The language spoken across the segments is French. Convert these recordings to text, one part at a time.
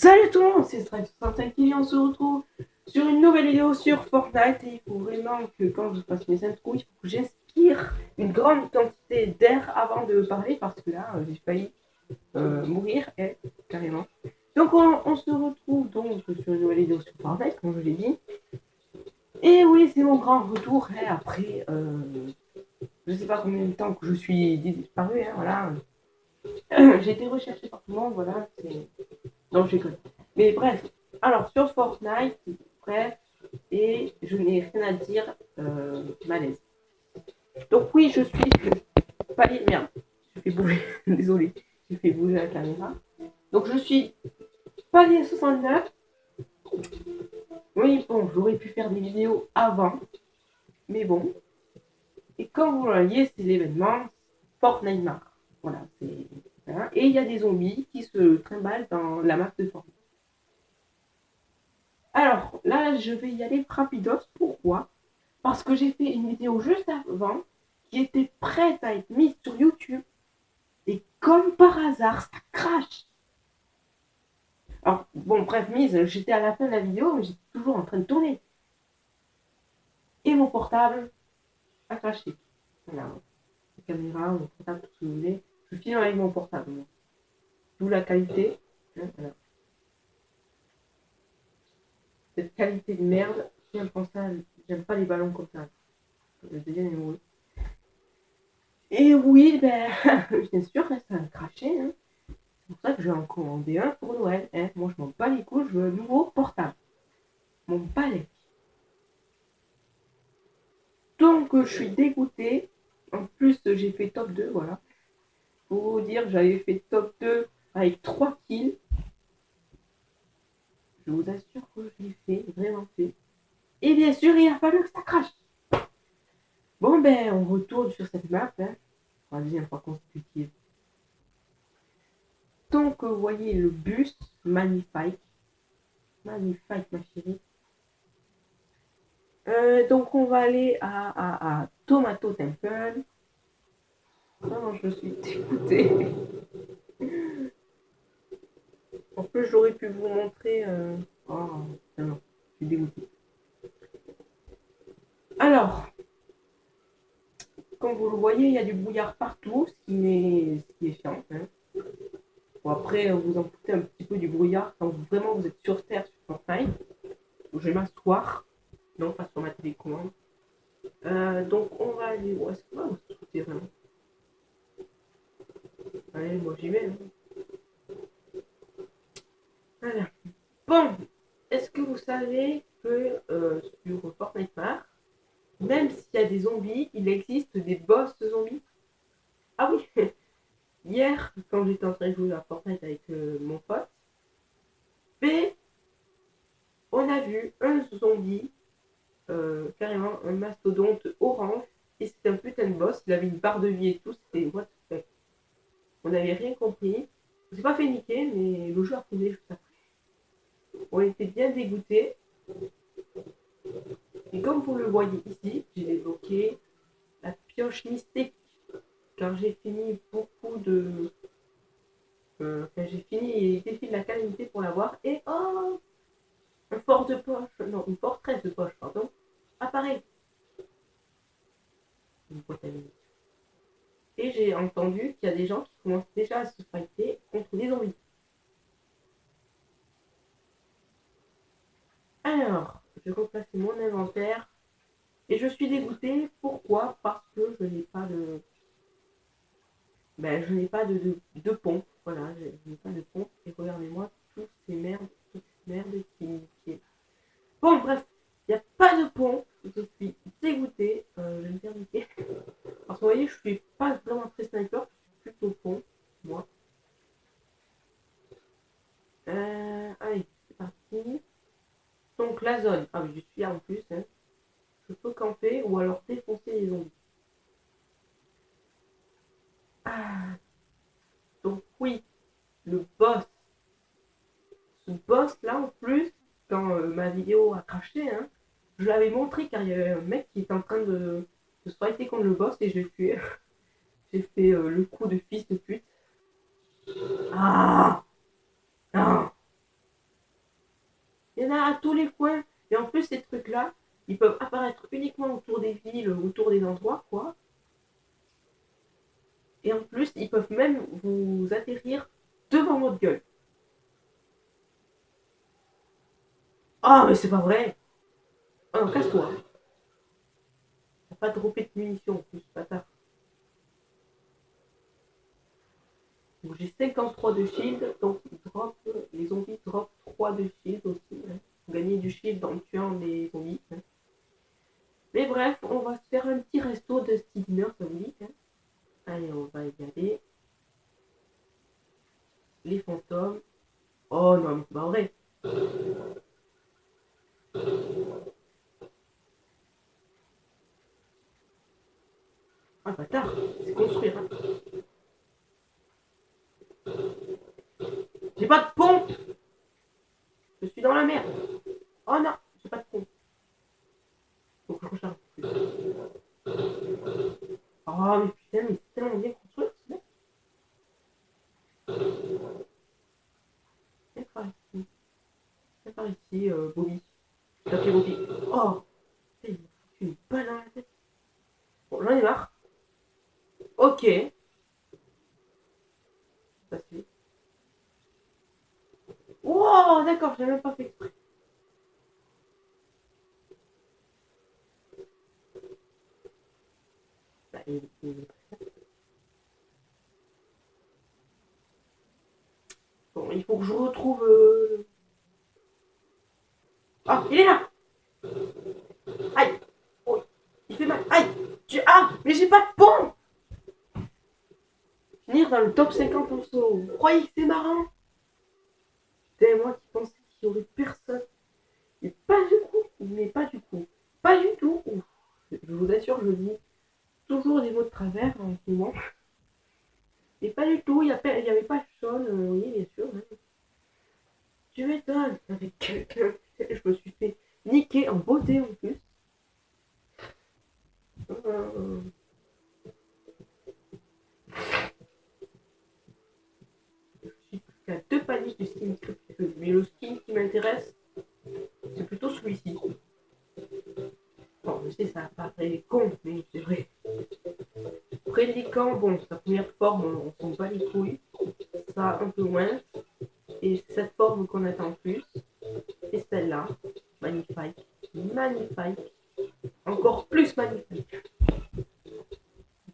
Salut tout le monde, c'est Stripe65 qui on se retrouve sur une nouvelle vidéo sur Fortnite et il faut vraiment que quand je fasse mes intros, il faut que j'inspire une grande quantité d'air avant de parler parce que là j'ai failli mourir carrément. Donc on se retrouve donc sur une nouvelle vidéo sur Fortnite comme je l'ai dit. Et oui c'est mon grand retour après je sais pas combien de temps que je suis disparu, hein, voilà. J'ai été recherché par tout le monde, voilà. Non, je déconne. Mais bref, alors sur Fortnite, bref, et je n'ai rien à dire, malaise. Donc oui, je suis palier, merde, je fais bouger, désolé, j'ai fait bouger la caméra. Donc je suis palier 69. Oui, bon, j'aurais pu faire des vidéos avant, mais bon. Et comme vous voyez, c'est l'événement Fortnite Mars. Voilà, c'est. Voilà. Et il y a des zombies qui se trimballent dans la map de Fortnite. Alors là, je vais y aller rapidos. Pourquoi? Parce que j'ai fait une vidéo juste avant qui était prête à être mise sur YouTube. Et comme par hasard, ça crache. Alors, bon, bref, mise, j'étais à la fin de la vidéo, mais j'étais toujours en train de tourner. Et mon portable a craché. Voilà. La caméra, mon portable, tout ce que vous voulez. Je filme avec mon portable. D'où la qualité. Voilà. Cette qualité de merde, j'aime pas les ballons comme ça. Je deviens amoureux. Et oui, ben, bien sûr, ça a craché. Hein. C'est pour ça que je vais en commander un pour Noël. Hein. Moi, je m'en bats les couilles, je veux un nouveau portable. Mon palais. Donc, je suis dégoûtée. En plus, j'ai fait top 2, voilà. Pour vous dire, j'avais fait top 2 avec 3 kills. Je vous assure que je l'ai fait, vraiment fait. Et bien sûr, il a fallu que ça crache. Bon, ben, on retourne sur cette map. Hein. Pour la deuxième fois consécutive. Donc, vous voyez le bus, magnifique. Magnifique, ma chérie. Donc on va aller à Tomato Temple. Non, je suis dégoûtée. En plus, j'aurais pu vous montrer. Oh, non, je suis dégoûtée. Alors, comme vous le voyez, il y a du brouillard partout, ce qui est chiant. Hein. Bon, après, vous en foutez un petit peu du brouillard quand vraiment vous êtes sur Terre, sur Fortnite. Je vais m'asseoir, non pas sur ma télécommande. Donc on va aller. Où est-ce qu'on va se trouver vraiment? Allez, moi j'y vais. Hein. Voilà. Bon, est-ce que vous savez que sur Fortnite Map, même s'il y a des zombies, il existe des boss zombies? Ah oui, hier, quand j'étais en train de jouer à Fortnite avec mon pote, et on a vu un zombie, carrément un mastodonte orange, et c'était un putain de boss, il avait une barre de vie et tout, c'était what the fuck. On n'avait rien compris. On s'est pas fait niquer, mais le jeu a pris juste après. On était bien dégoûtés. Et comme vous le voyez ici, j'ai débloqué la pioche mystique. Car j'ai fini beaucoup de. J'ai fini les défis de la calamité pour l'avoir. Et oh, un fort de poche, non, une forteresse de poche, pardon, apparaît. Une boîte à musique. Et j'ai entendu qu'il y a des gens qui commencent déjà à se fighter contre des zombies. Alors, je vais replacer mon inventaire. Et je suis dégoûtée. Pourquoi? Parce que je n'ai pas de. Ben, je n'ai pas de pompe. Voilà, je n'ai pas de pompe. Et regardez-moi toutes ces merdes qui. Bon, bref, il n'y a pas de pompe. Je suis dégoûtée. Je vais me faire niquer. Parce que vous voyez, je suis pas vraiment très sniper. Je suis plutôt pont, moi. Allez, c'est parti. Donc, la zone. Ah oui, je suis là en plus. Hein. Je peux camper ou alors défoncer les zombies. Ah, donc, oui, le boss. Ce boss là en plus, quand ma vidéo a craché, hein, je l'avais montré car il y avait un mec qui était en train de se fighter contre le boss et j'ai fait, j'ai fait le coup de fils de pute. Ah, ah. y en a à tous les coins. Et en plus, ces trucs-là, ils peuvent apparaître uniquement autour des villes, autour des endroits, quoi. Et en plus, ils peuvent même vous atterrir devant votre gueule. Ah, mais c'est pas vrai. Oh non, casse-toi. T'as pas droppé de munitions en plus, bâtard. Donc j'ai 53 de shield, donc les zombies drop 3 de shield aussi. Hein. Gagner du shield en tuant les zombies. Hein. Mais bref, on va se faire un petit resto de style dinner, ça vous dit. Hein. Allez, on va y aller. Les fantômes. Oh non, mais c'est pas vrai. Ah bâtard, c'est construire. Hein. J'ai pas de pont. Je suis dans la merde. Oh non, j'ai pas de pont. Faut que je recharge. Oh mais putain, mais c'est tellement bien construit ce mec. Viens par ici. Viens par ici, Bobby. Je t'appelle Bobby. Oh, putain, il m'a foutu une balle dans la tête. Bon, j'en ai marre. Ok. Ça se fait. Wow, d'accord, j'ai même pas fait exprès. Bah, bon, il faut que je retrouve. Ah, il est là. Aïe. Oh, il fait mal. Aïe. Ah, mais j'ai pas de pont. Finir dans le top 50 en solo. Vous croyez que c'est marrant? C'est moi qui pensais qu'il y aurait personne. Et pas du coup. Mais pas du coup. Pas du tout. Ouf. Je vous assure, je dis toujours des mots de travers en ce moment. Et pas du tout. Il n'y avait pas Sean. Oui, bien sûr. Hein. Tu m'étonnes. Avec quelqu'un. Je me suis fait niquer en beauté en plus. Euh, je suis plus qu'à 2 paliers du skin script. Mais le skin qui m'intéresse, c'est plutôt celui-ci. Bon, je sais, ça paraît con, mais c'est vrai. Prédicant, bon, sa première forme, on s'en bat les couilles. Ça, un peu moins. Et cette forme qu'on attend plus. Et celle-là, magnifique. Magnifique. Encore plus magnifique.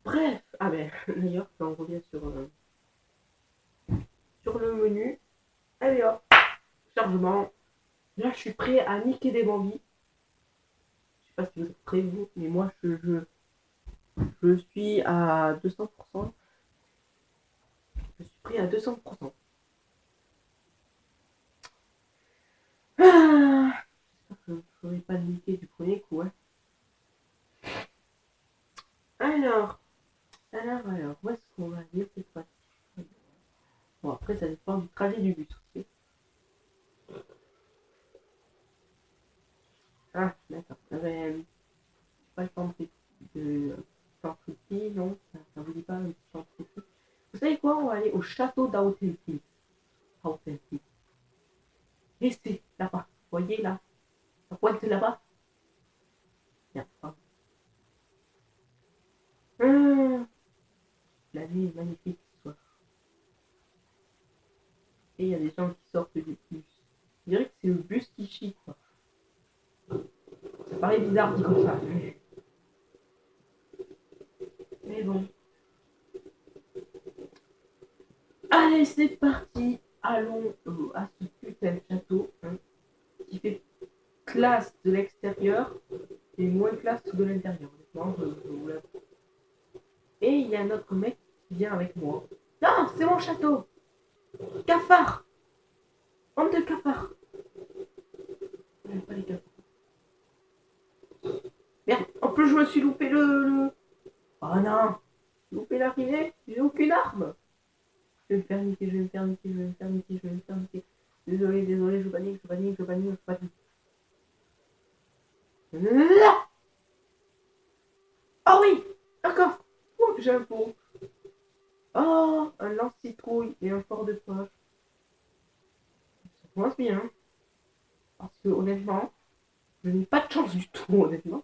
Bref, ah ben, d'ailleurs, on revient sur le menu. Allez hop, chargement. Là, je suis prêt à niquer des bambis. Je sais pas si vous êtes prêts, vous, mais moi, je suis à 200%. Je suis prêt à 200%. Ah, j'espère que je ne ferai pas niquer du premier coup. Hein. Alors, où est-ce qu'on va aller cette fois-ci? Bon, après, ça dépend du trajet du bus aussi. Ah, d'accord. Pas le temps de Centre-City, non, ça vous dit pas le Centre-City. Vous savez quoi? On va aller au château d'Authentice. Restez là-bas. Vous voyez là? La pointe là-bas? Bien. La vie est magnifique ce soir. Et il y a des gens qui sortent du bus. Je dirais que c'est le bus qui chie, quoi. Ça paraît bizarre dit comme ça. Mais bon. Allez, c'est parti. Allons à ce putain de château hein, qui fait classe de l'extérieur et moins classe de l'intérieur. Honnêtement, je vous l'avoue. Et il y a un autre mec qui vient avec moi. Non, c'est mon château. Cafard. Bande de cafards. J'aime pas les cafards. Merde, en plus je me suis loupé le... Oh non. J'ai loupé l'arrivée. J'ai aucune arme. Je vais me faire niquer, je vais me faire niquer, je vais me faire niquer, je vais me faire niquer. Désolé, je panique, je panique, je panique, je panique. Oh oui, d'accord. Oh, j'ai un pot. Oh, un lance-citrouille et un fort de poche. Ça commence bien. Parce que honnêtement, je n'ai pas de chance du tout, honnêtement.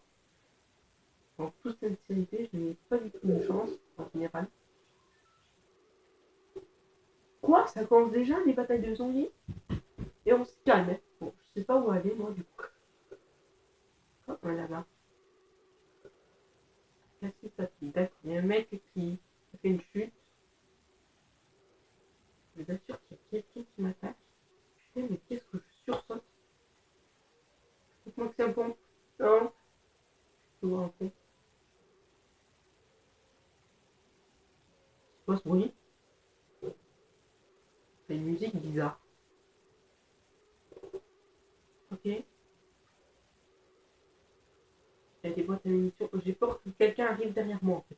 En toute sincérité, je n'ai pas du tout de chance, en général. Quoi? Ça commence déjà, les batailles de zombies? Et on se calme. Hein. Bon, je sais pas où aller, moi, du coup. Oh, là-bas. Qu'est-ce qui se passe? D'accord, il y a un mec qui a fait une chute. Je vous assure qu'il y a quelqu'un qui m'attaque. Putain, mais qu'est-ce que je sursaute? Dites-moi que c'est un pont. Non, je vois un pont. C'est quoi ce bruit? C'est une musique bizarre. Ok. Il y a des boîtes à munitions. J'ai peur que quelqu'un arrive derrière moi en fait.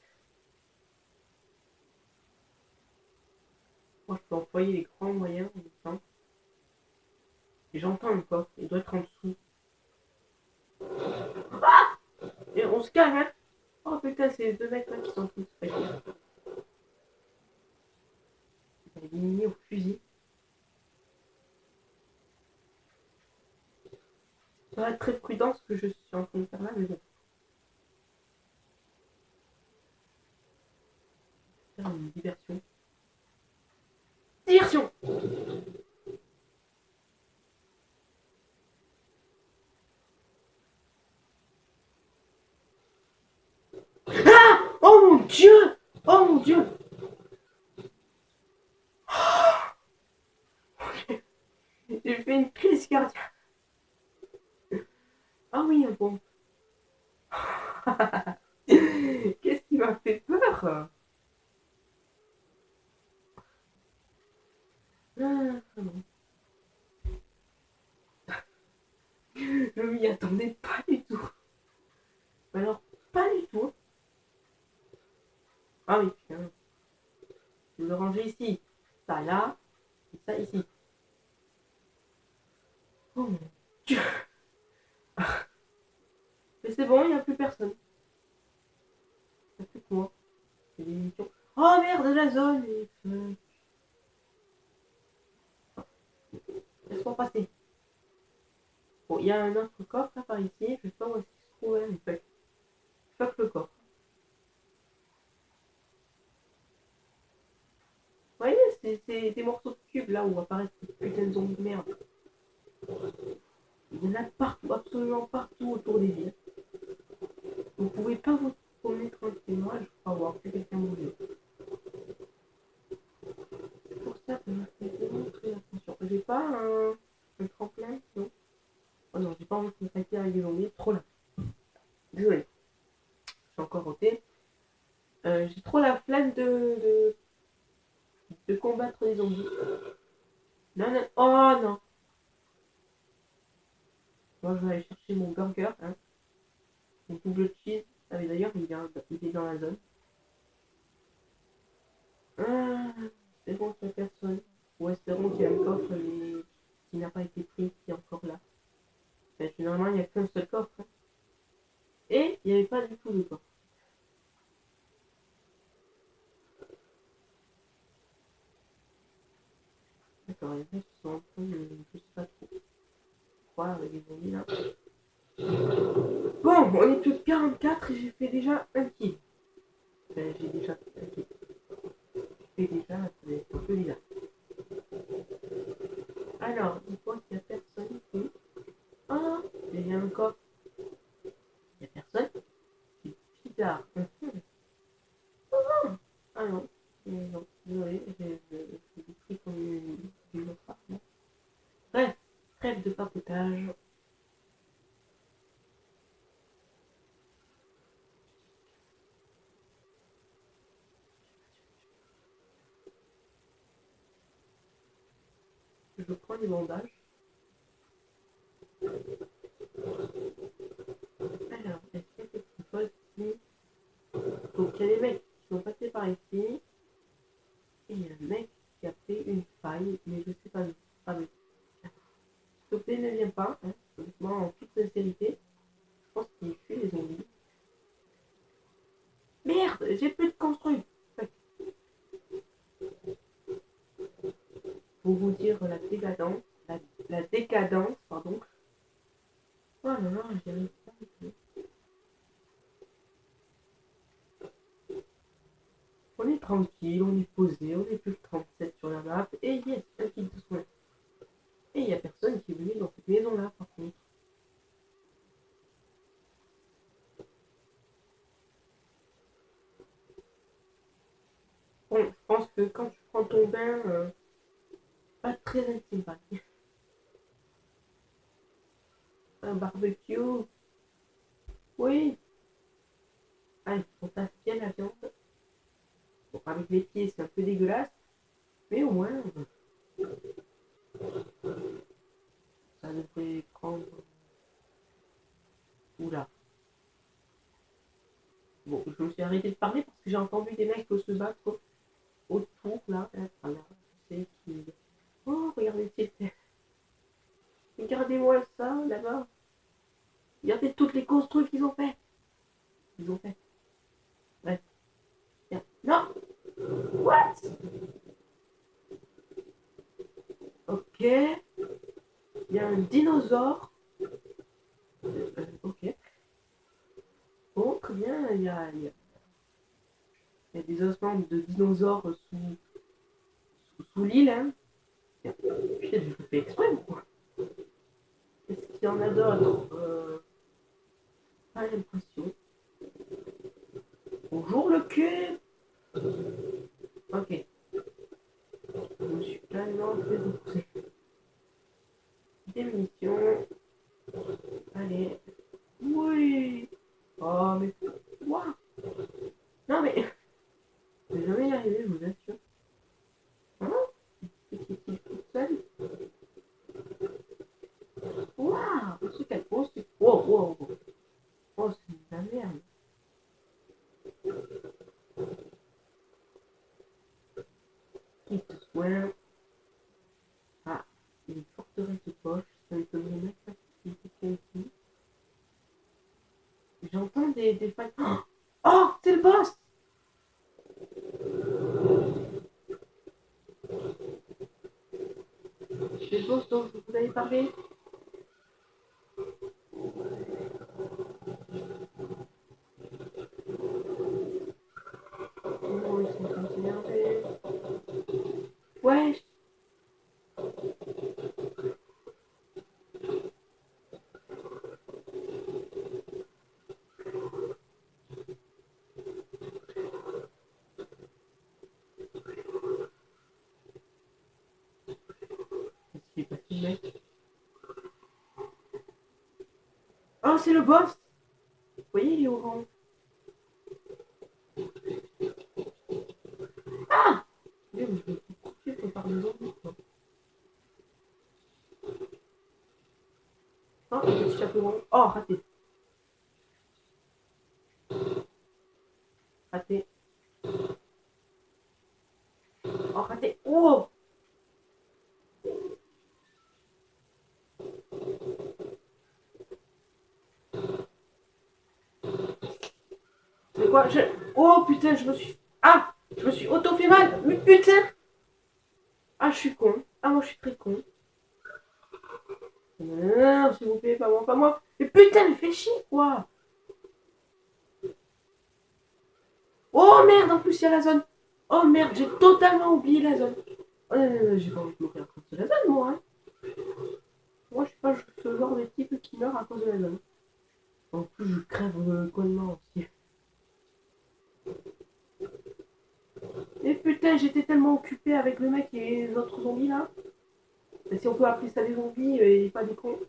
Moi je peux employer les grands moyens en même temps. Et j'entends un coffre. Il doit être en dessous. Ah! Et on se calme, hein. Oh putain, c'est les deux mecs là qui sont en train de se faire. Il est éliminé au fusil. Ça va être très prudent ce que je suis en train de faire là, mais bon. Faire une diversion. Diversion! Ah! Oh mon dieu! Oh mon dieu! J'ai fait une crise cardiaque. Ah oui, bon. Qu'est-ce qui m'a fait peur? Ah, non. Je m'y attendais pas du tout. Alors, pas du tout. Ah oui, putain. Je vais le ranger ici. Ça là, et ça ici. Oh mon dieu. Mais c'est bon, il n'y a plus personne. Il n'y a plus que moi. C'est des munitions. Oh merde, la zone. Laisse-moi passer. Bon, il y a un autre coffre là par ici. Je sais pas où est-ce qu'il se trouve. Hein, mais fuck le coffre. Vous voyez, c'est des morceaux de cubes là où apparaissent ces putains de zombies de merde. Il y en a partout, absolument partout autour des villes. Vous pouvez pas vous promener tranquillement, je crois avoir fait quelqu'un bouger. C'est pour ça que je fais vraiment très attention. J'ai pas un tremplin, non. Oh non, j'ai pas envie de me fighter avec des zombies, trop là. Désolé, je suis encore ôté. J'ai trop la flemme de combattre les zombies. Non, non, oh non. Moi je vais aller chercher mon burger, hein. Mon double cheese. Ah mais d'ailleurs il est dans la zone. Ah, c'est bon, qu'il n'y a personne. Ou espérons qu'il y a un coffre qui n'a pas été pris, qui est encore là. Enfin, généralement, il n'y a qu'un seul coffre. Hein. Et il n'y avait pas du tout de coffre. D'accord, les gens sont en train de. Je sais pas trop. Quoi avec les zombies là. Bon, on est plus de 44 et j'ai fait déjà un kill. Enfin, j'ai déjà fait un kill. J'ai fait déjà, c'est un peu bizarre. Alors, dis-moi qu'il n'y a personne qui. Ah, il y a un coffre. Il n'y a personne. C'est bizarre. Ah non. Non, désolé, j'ai pris comme une autre arme. Bref, trêve de papotage. Je prends les bandages. Alors, est-ce qu'il y a quelque chose ici? Donc, il y a des mecs qui sont passés par ici. Et il y a un mec qui a fait une faille, mais je sais pas où. Ah oui. S'il te plaît, ne viens pas. Hein. Honnêtement, en toute sincérité, je pense qu'il fuit les zombies. Merde, j'ai plus de construit. Pour vous dire la décadence, pardon. bain pas très intime, par exemple. Un barbecue. Oui. Ah, il faut qu'on tasse bien la viande. Bon, avec les pieds, c'est un peu dégueulasse. Mais au moins, ça devrait prendre. Oula. Bon, je me suis arrêtée de parler parce que j'ai entendu des mecs se battre autour, là. Voilà. Je sais qui. Oh, regardez, regardez-moi ça, là-bas. Regardez toutes les constructions qu'ils ont fait. Ils ont fait. Bref. Non. What? Ok. Il y a un dinosaure. Ok. Bon, très bien. Il y a des ossements de dinosaures sous l'île. Hein. Putain, je fais exprès ou quoi? Est-ce qu'il y en a d'autres Pas l'impression. Bonjour le cube. Ok. Je me suis pleinement fait repousser. Des munitions. Allez. Oui. Oh, mais. Waouh. Non, mais. Je vais jamais y arriver, je vous assure. Hein? Petite île toute seule. Waouh. Ce qu'elle pose, c'est. Oh, oh, oh. Oh, c'est de la merde. Quitte soin. Ah, une forteresse de poche. Ça m'étonnerait même pas qu'il y ait quelqu'un ici. J'entends des fights. Oh, c'est le boss! C'est le boss dont vous avez parlé. Oh, ils sont en train de s'énerver. Ouais. C'est pas si mec. Oh, c'est le boss! Vous voyez, il est orange. Ah! Je me suis coupé par les zombies, quoi. Oh, un petit chapeau rond. Oh, raté. Raté. Oh, raté. Oh! C'est quoi? Oh putain, je me suis. Ah! Je me suis auto-fait mal! Mais putain! Ah, je suis con. Ah, moi, je suis très con. Non, s'il vous plaît, pas moi, pas moi. Mais putain, il fait chier, quoi! Oh merde, en plus, il y a la zone. Oh merde, j'ai totalement oublié la zone. Oh, non, j'ai pas envie de mourir à cause de la zone, moi. Hein. Moi, je suis pas ce genre de type qui meurt à cause de la zone. En plus, je crève connement aussi. Et putain, j'étais tellement occupé avec le mec et les autres zombies là. Et si on peut appeler ça des zombies et pas des cons.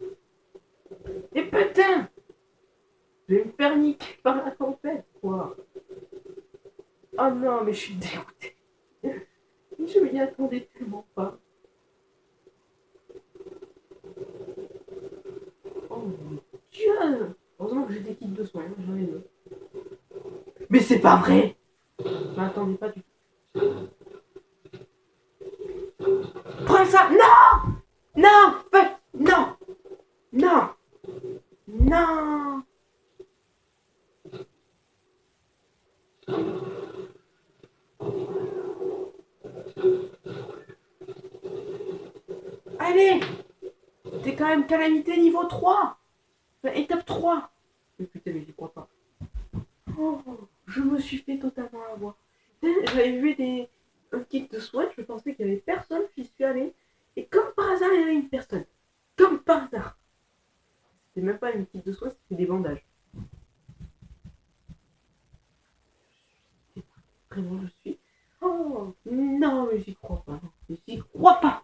Et putain! Je vais me faire niquer par la tempête, quoi. Oh non, mais je suis dégoûté. Je m'y attendais tellement pas. Oh mon dieu! Heureusement que j'ai des kits de soins, j'en ai deux. Mais c'est pas vrai! Je m'attendais pas du tout. Prends ça! Non! Non! Non! Non! Non! Allez! T'es quand même calamité niveau 3! Enfin, étape 3! Mais putain, mais j'y crois pas. Oh, je me suis fait totalement avoir. J'avais vu un kit de soins, je pensais qu'il y avait personne, j'y suis allée. Et comme par hasard, il y avait une personne. Comme par hasard. C'était même pas une kit de soins, c'était des bandages. Vraiment, je suis. Oh, Non, mais j'y crois pas. J'y crois pas.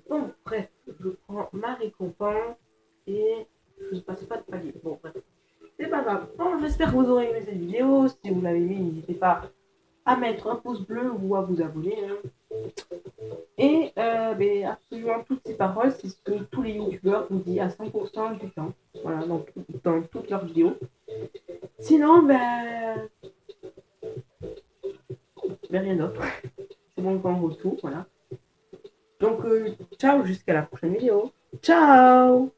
Bon, bref, je prends ma récompense et je ne passe pas de palier. Bon, bref. C'est pas grave. Bon, j'espère que vous aurez aimé cette vidéo. Si vous l'avez aimé, n'hésitez pas à mettre un pouce bleu ou à vous abonner. Hein. Et absolument toutes ces paroles, c'est ce que tous les youtubeurs vous disent à 100% du temps. Voilà, dans toutes leurs vidéos. Sinon, rien d'autre. C'est bon quand vous tout, voilà. Donc, ciao, jusqu'à la prochaine vidéo. Ciao!